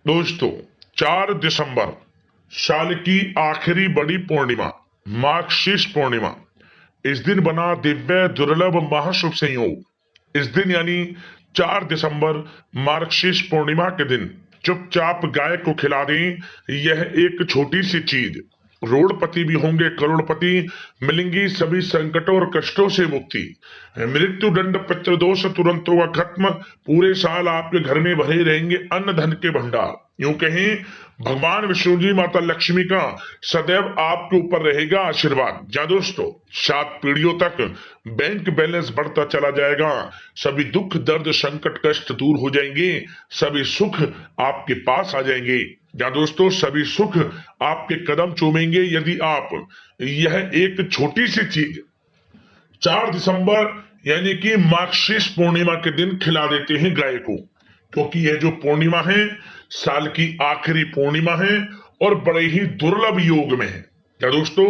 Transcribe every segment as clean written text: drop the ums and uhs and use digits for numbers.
दोस्तों, 4 दिसंबर साल की आखिरी बड़ी पूर्णिमा मार्गशीर्ष पूर्णिमा। इस दिन बना दिव्य दुर्लभ महाशुभ संयोग। इस दिन यानी 4 दिसंबर मार्गशीर्ष पूर्णिमा के दिन चुपचाप गाय को खिला दें। यह एक छोटी सी चीज, रोडपति भी होंगे करोड़पति, मिलेंगी सभी संकटों और कष्टों से मुक्ति। मृत्यु दंड पितृदोष तुरंत होगा खत्म। पूरे साल आपके घर में भरे रहेंगे अन्न धन के भंडार। यूं कहें, भगवान विष्णु जी माता लक्ष्मी का सदैव आपके ऊपर रहेगा आशीर्वाद। जा दोस्तों, 7 पीढ़ियों तक बैंक बैलेंस बढ़ता चला जाएगा। सभी दुख दर्द संकट कष्ट दूर हो जाएंगे। सभी सुख आपके पास आ जाएंगे। या दोस्तों, सभी सुख आपके कदम चूमेंगे यदि आप यह एक छोटी सी चीज 4 दिसंबर यानी कि मार्गशीर्ष पूर्णिमा के दिन खिला देते हैं गाय को। क्योंकि यह जो पूर्णिमा है साल की आखिरी पूर्णिमा है और बड़े ही दुर्लभ योग में है। क्या दोस्तों,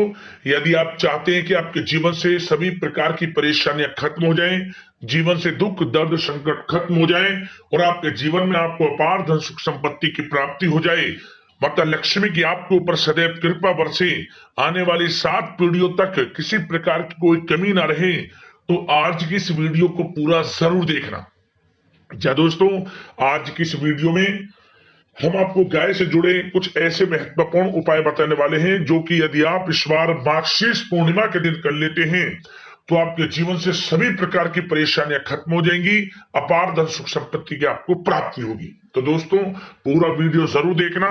यदि आप चाहते हैं कि आपके जीवन से सभी प्रकार की परेशानियां खत्म हो जाएं, जीवन से दुख दर्द संकट खत्म हो जाएं और आपके जीवन में आपको अपार धन सुख संपत्ति की प्राप्ति हो जाए, माता लक्ष्मी की आपके ऊपर सदैव कृपा बरसे, आने वाली 7 पीढ़ियों तक किसी प्रकार की कोई कमी ना रहे, तो आज की इस वीडियो को पूरा जरूर देखना। क्या दोस्तों, आज की इस वीडियो में हम आपको गाय से जुड़े कुछ ऐसे महत्वपूर्ण उपाय बताने वाले हैं जो कि यदि आप इस बार मार्गशीर्ष पूर्णिमा के दिन कर लेते हैं तो आपके जीवन से सभी प्रकार की परेशानियां खत्म हो जाएंगी, अपार धन सुख संपत्ति की आपको प्राप्ति होगी। तो दोस्तों, पूरा वीडियो जरूर देखना,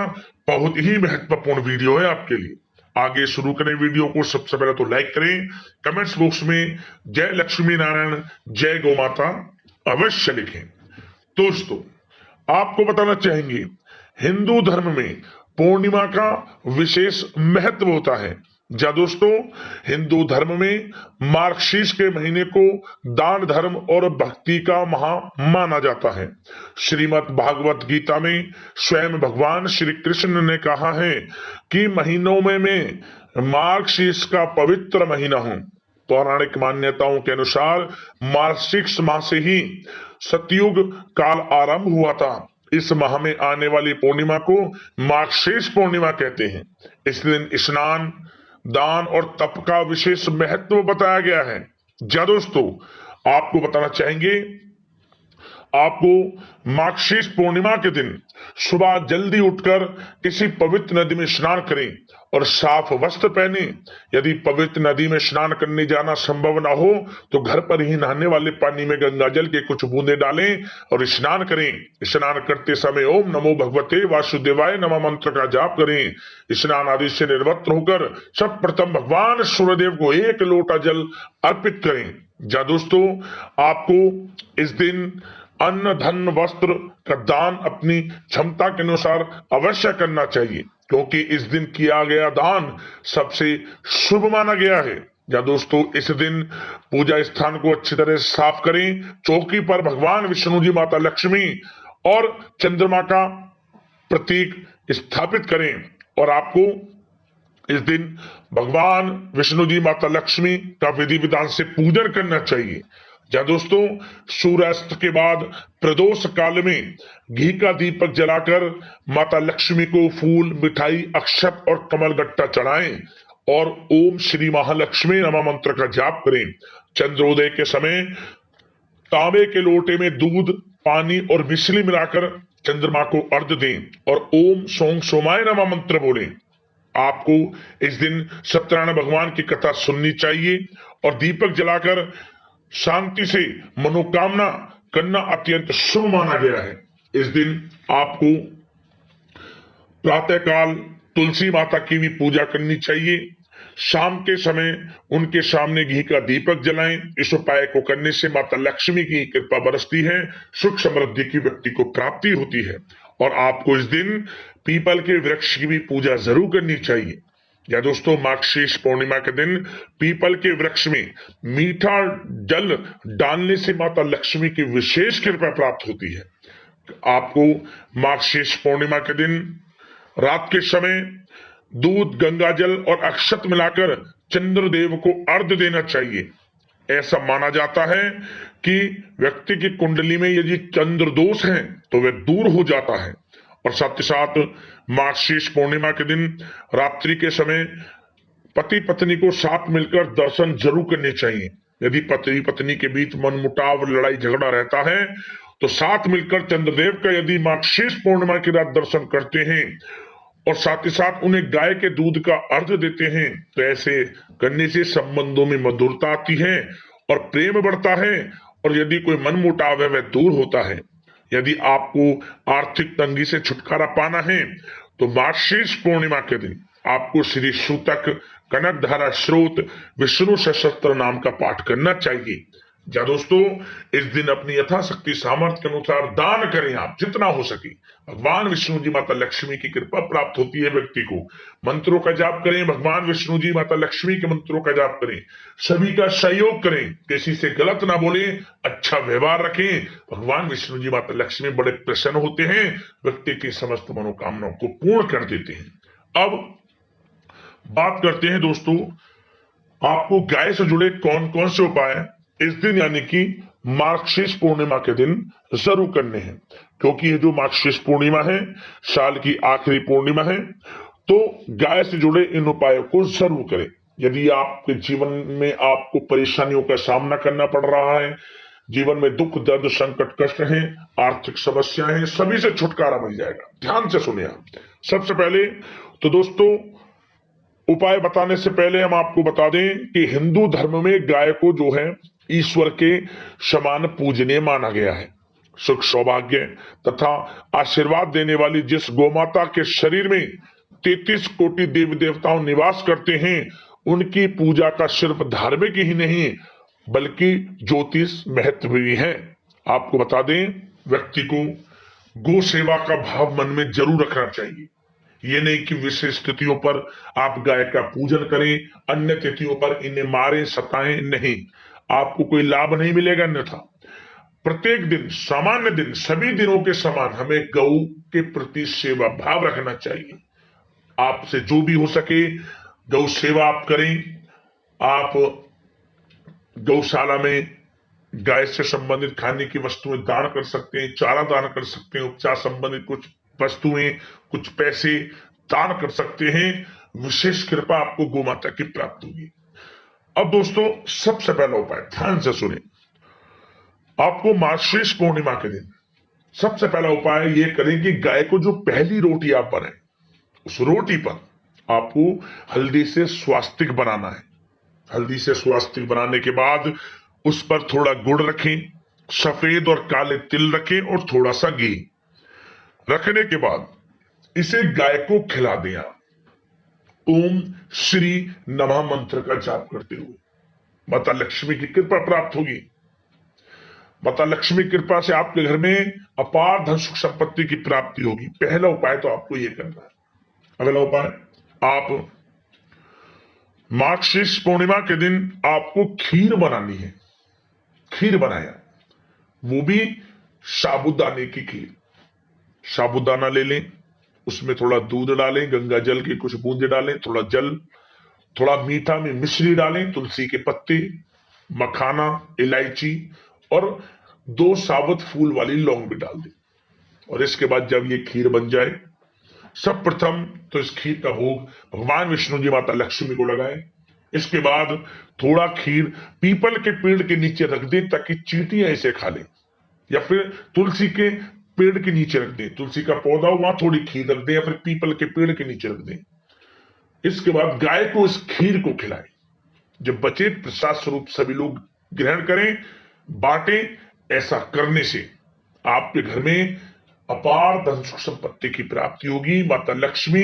बहुत ही महत्वपूर्ण वीडियो है आपके लिए। आगे शुरू करें वीडियो को। सबसे पहले तो लाइक करें, कमेंट्स बॉक्स में जय लक्ष्मी नारायण जय गौ माता अवश्य लिखें। दोस्तों, आपको बताना चाहेंगे, हिंदू धर्म में पूर्णिमा का विशेष महत्व होता है। जा दोस्तों, हिंदू धर्म में मार्गशीर्ष के महीने को दान धर्म और भक्ति का महा माना जाता है। श्रीमद् भागवत गीता में स्वयं भगवान श्री कृष्ण ने कहा है कि महीनों में मार्गशीर्ष का पवित्र महीना हूं। पौराणिक मान्यताओं के अनुसार मार्गशीर्ष माह से ही सतयुग काल आरंभ हुआ था। इस माह में आने वाली पूर्णिमा को मार्गशीर्ष पूर्णिमा कहते हैं। इस दिन स्नान दान और तप का विशेष महत्व बताया गया है। जा दोस्तों, आपको बताना चाहेंगे, आपको मार्गशीर्ष पूर्णिमा के दिन सुबह जल्दी उठकर किसी पवित्र नदी में स्नान करें और साफ वस्त्र पहने। यदि पवित्र नदी में स्नान करने जाना संभव ना हो तो घर पर ही नहाने वाले पानी में गंगा जल के कुछ बूंदे डालें और स्नान करें। स्नान करते समय ओम नमो भगवते वासुदेवाय नमः मंत्र का जाप करें। स्नान आदि से निवृत्त होकर सब प्रथम भगवान सूर्यदेव को 1 लोटा जल अर्पित करें। जा दोस्तों, आपको इस दिन अन्न धन वस्त्र का दान अपनी क्षमता के अनुसार अवश्य करना चाहिए, क्योंकि इस दिन किया गया दान सबसे शुभ माना गया है। या दोस्तों, इस दिन पूजा स्थान को अच्छी तरह से साफ करें। चौकी पर भगवान विष्णु जी माता लक्ष्मी और चंद्रमा का प्रतीक स्थापित करें और आपको इस दिन भगवान विष्णु जी माता लक्ष्मी का विधि विधान से पूजन करना चाहिए। या दोस्तों, सूर्यास्त के बाद प्रदोष काल में घी का दीपक जलाकर माता लक्ष्मी को फूल मिठाई अक्षत और कमलगट्टा चढ़ाएं और ओम श्री महालक्ष्मी नमः मंत्र का जाप करें। चंद्रोदय के समय तांबे के लोटे में दूध पानी और मिश्री मिलाकर चंद्रमा को अर्घ्य दें और ओम सोम सोमाय नमः मंत्र बोलें। आपको इस दिन सत्यनारायण भगवान की कथा सुननी चाहिए और दीपक जलाकर शांति से मनोकामना करना अत्यंत शुभ माना गया है। इस दिन आपको प्रातःकाल तुलसी माता की भी पूजा करनी चाहिए। शाम के समय उनके सामने घी का दीपक जलाएं। इस उपाय को करने से माता लक्ष्मी की कृपा बरसती है, सुख समृद्धि की व्यक्ति को प्राप्ति होती है। और आपको इस दिन पीपल के वृक्ष की भी पूजा जरूर करनी चाहिए। या दोस्तों, मार्गशीर्ष पूर्णिमा के दिन पीपल के वृक्ष में मीठा जल डालने से माता लक्ष्मी की विशेष कृपा प्राप्त होती है। आपको मार्गशीर्ष पूर्णिमा के दिन रात के समय दूध गंगा जल और अक्षत मिलाकर चंद्रदेव को अर्घ्य देना चाहिए। ऐसा माना जाता है कि व्यक्ति की कुंडली में यदि चंद्र दोष है तो वह दूर हो जाता है और साथ ही साथ मार्गशीर्ष पूर्णिमा के दिन रात्रि के समय पति पत्नी को साथ मिलकर दर्शन जरूर करने चाहिए। यदि पति पत्नी के बीच मनमुटाव, लड़ाई झगड़ा रहता है तो साथ मिलकर चंद्रदेव का यदि मार्गशीर्ष पूर्णिमा की रात दर्शन करते हैं और साथ ही साथ उन्हें गाय के दूध का अर्घ देते हैं तो ऐसे करने से संबंधों में मधुरता आती है और प्रेम बढ़ता है, और यदि कोई मनमुटाव है वह दूर होता है। यदि आपको आर्थिक तंगी से छुटकारा पाना है तो मार्गशीर्ष पूर्णिमा के दिन आपको श्री सूतक, कनकधारा स्रोत, विष्णु सहस्त्र नाम का पाठ करना चाहिए। जा दोस्तों, इस दिन अपनी यथाशक्ति सामर्थ्य के अनुसार दान करें, आप जितना हो सके। भगवान विष्णु जी, माता लक्ष्मी की कृपा प्राप्त होती है व्यक्ति को। मंत्रों का जाप करें, भगवान विष्णु जी, माता लक्ष्मी के मंत्रों का जाप करें, सभी का सहयोग करें, किसी से गलत ना बोले, अच्छा व्यवहार रखें। भगवान विष्णु जी, माता लक्ष्मी बड़े प्रसन्न होते हैं, व्यक्ति की समस्त मनोकामनाओं को पूर्ण कर देते हैं। अब बात करते हैं दोस्तों, आपको गाय से जुड़े कौन कौन से उपाय इस दिन यानी कि मार्गशीर्ष पूर्णिमा के दिन जरूर करने हैं, क्योंकि ये जो मार्गशीर्ष पूर्णिमा है साल की आखिरी पूर्णिमा है, तो गाय से जुड़े इन उपायों को जरूर करें। यदि आपके जीवन में आपको परेशानियों का सामना करना पड़ रहा है, जीवन में दुख, दर्द, संकट, कष्ट हैं, आर्थिक समस्याएं हैं, सभी से छुटकारा मिल जाएगा। ध्यान से सुनिए आप। सबसे पहले तो दोस्तों, उपाय बताने से पहले हम आपको बता दें कि हिंदू धर्म में गाय को जो है ईश्वर के समान पूजनीय माना गया है। सुख, सौभाग्य तथा आशीर्वाद देने वाली जिस गोमाता के शरीर में 33 कोटि देवी देवताओं निवास करते हैं, उनकी पूजा का सिर्फ धार्मिक ही नहीं बल्कि ज्योतिष महत्व भी है। आपको बता दें, व्यक्ति को गो सेवा का भाव मन में जरूर रखना चाहिए। ये नहीं कि विशेष तिथियों पर आप गाय का पूजन करें, अन्य तिथियों पर इन्हें मारें, सताएं, नहीं, आपको कोई लाभ नहीं मिलेगा। अन्यथा प्रत्येक दिन, सामान्य दिन, सभी दिनों के समान हमें गौ के प्रति सेवा भाव रखना चाहिए। आपसे जो भी हो सके गौ सेवा आप करें। आप गौशाला में गाय से संबंधित खाने की वस्तुएं दान कर सकते हैं, चारा दान कर सकते हैं, उपचार संबंधित कुछ वस्तुएं, कुछ पैसे दान कर सकते हैं। विशेष कृपा आपको गोमाता की प्राप्त होगी। अब दोस्तों, सबसे पहला उपाय ध्यान से सुने। आपको मार्गशीर्ष पूर्णिमा के दिन सबसे पहला उपाय यह करें कि गाय को जो पहली रोटी आप बनाएं, उस रोटी पर आपको हल्दी से स्वास्तिक बनाना है। हल्दी से स्वास्तिक बनाने के बाद उस पर थोड़ा गुड़ रखें, सफेद और काले तिल रखें और थोड़ा सा घी रखने के बाद इसे गाय को खिला दें। आप ओम श्री नमः मंत्र का जाप करते हुए माता लक्ष्मी की कृपा प्राप्त होगी। माता लक्ष्मी कृपा से आपके घर में अपार धन सुख संपत्ति की प्राप्ति होगी। पहला उपाय तो आपको यह करना है। अगला उपाय, आप मार्गशीर्ष पूर्णिमा के दिन आपको खीर बनानी है। खीर बनाया, वो भी साबूदाने की खीर। साबूदाना ले लें, उसमें थोड़ा दूध डालें, गंगा जल की कुछ बूंदे डालें, थोड़ा जल, थोड़ा मीठा में मिश्री डालें, तुलसी के पत्ते, मखाना, इलायची और 2 साबुत फूल वाली लौंग भी डाल दें। और इसके बाद जब ये खीर बन जाए, सब प्रथम तो इस खीर का भोग भगवान विष्णु जी, माता लक्ष्मी को लगाएं। इसके बाद थोड़ा खीर पीपल के पेड़ के नीचे रख दें ताकि चींटियां इसे खा लें, या फिर तुलसी के पेड़ के नीचे रख दें, तुलसी का पौधा वहां थोड़ी खीर रख दें, या फिर पीपल के पेड़ के नीचे रख दें। इसके बाद गाय को इस खीर को खिलाएं। जब बचे प्रसाद स्वरूप सभी लोग ग्रहण करें, बांटें। ऐसा करने से आपके घर में अपार धन सुख संपत्ति की प्राप्ति होगी। माता लक्ष्मी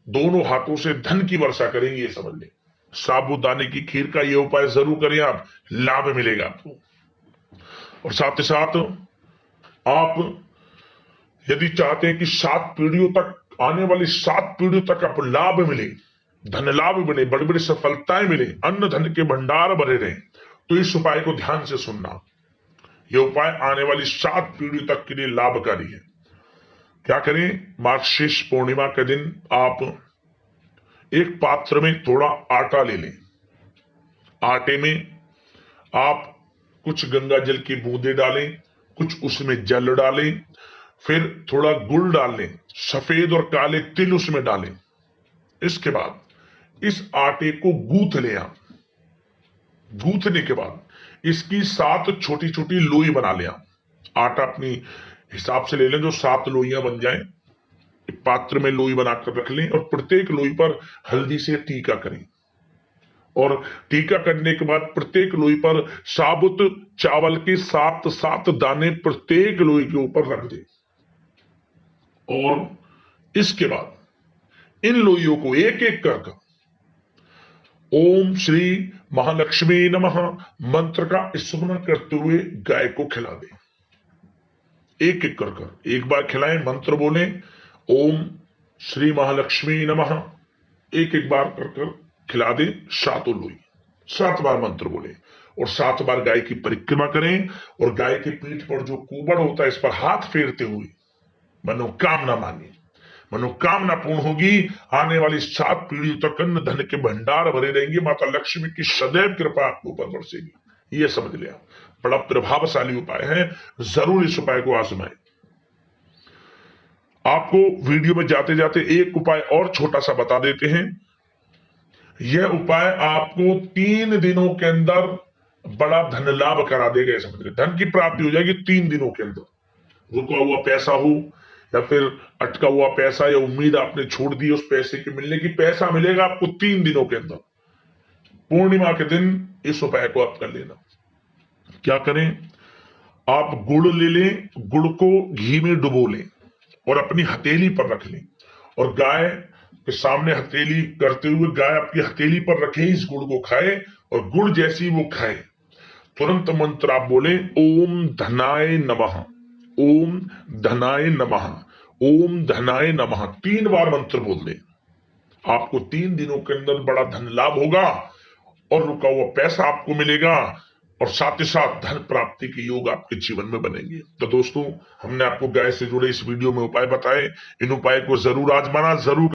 दोनों हाथों से धन की वर्षा करेंगी, ये समझ लें। साबूदाने की खीर का ये उपाय जरूर करें, आप लाभ मिलेगा आपको। और साथ ही साथ आप यदि चाहते हैं कि 7 पीढ़ियों तक, आने वाली 7 पीढ़ियों तक आपको लाभ मिले, धन लाभ मिले, बड़ी बड़ी सफलताएं मिले, अन्न धन के भंडार भरे रहे, तो इस उपाय को ध्यान से सुनना। यह उपाय आने वाली 7 पीढ़ियों तक के लिए लाभकारी है। क्या करें, मार्गशीर्ष पूर्णिमा के दिन आप एक पात्र में थोड़ा आटा ले लें। आटे में आप कुछ गंगा जल की बूंदें डालें, कुछ उसमें जल डालें, फिर थोड़ा गुड़ डाल लें, सफेद और काले तिल उसमें डालें। इसके बाद इस आटे को गूंथ लें आप। गूंथने के बाद इसकी 7 छोटी छोटी लोई बना लें आप। आटा अपनी हिसाब से ले लें, जो 7 लोइयां बन जाएं। एक पात्र में लोई बनाकर रख लें और प्रत्येक लोई पर हल्दी से टीका करें। और टीका करने के बाद प्रत्येक लोई पर साबुत चावल के 7 दाने प्रत्येक लोई के ऊपर रख दें। और इसके बाद इन लोइयों को एक एक कर ओम श्री महालक्ष्मी नमः मंत्र का स्मरण करते हुए गाय को खिला दें। एक एक कर एक बार खिलाएं, मंत्र बोलें ओम श्री महालक्ष्मी नमः, एक एक बार कर खिला दें। 7 लोई 7 बार मंत्र बोले और 7 बार गाय की परिक्रमा करें। और गाय के पीठ पर जो कुबड़ होता है इस पर हाथ फेरते हुए मनोकामना मांगे। मनोकामना पूर्ण होगी। आने वाली 7 पीढ़ियों तक अन्न धन के भंडार भरे रहेंगे। माता लक्ष्मी की सदैव कृपा आपके ऊपर बरसेगी। ये समझ लिया, बड़ा प्रभावशाली उपाय है। जरूर इस उपाय को आजमाएं। आपको वीडियो में जाते जाते एक उपाय और छोटा सा बता देते हैं। यह उपाय आपको 3 दिनों के अंदर बड़ा धन लाभ करा देगा। समझ लीजिए, धन की प्राप्ति हो जाएगी 3 दिनों के अंदर। रुका हुआ पैसा हो या फिर अटका हुआ पैसा या उम्मीद आपने छोड़ दी उस पैसे के मिलने की, पैसा मिलेगा आपको 3 दिनों के अंदर। पूर्णिमा के दिन इस उपाय को आप कर लेना। क्या करें, आप गुड़ ले लें, गुड़ को घी में डुबो लें और अपनी हथेली पर रख लें। और गाय के सामने हथेली करते हुए गाय आपकी हथेली पर रखे, इस गुड़ को खाए। और गुड़ जैसी वो खाए, तुरंत मंत्र आप बोले ओम धनाय नमः, ओम धनाय नमः, ओम धनाय नमः। 3 बार मंत्र बोल दें। आपको 3 दिनों के अंदर बड़ा धन लाभ होगा और रुका हुआ पैसा आपको मिलेगा और साथ ही साथ धन प्राप्ति के योग आपके जीवन में बनेंगे। तो दोस्तों, हमने आपको गाय से जुड़े इस वीडियो में उपाय बताए। इन उपाय को जरूर आजमाना, जरूर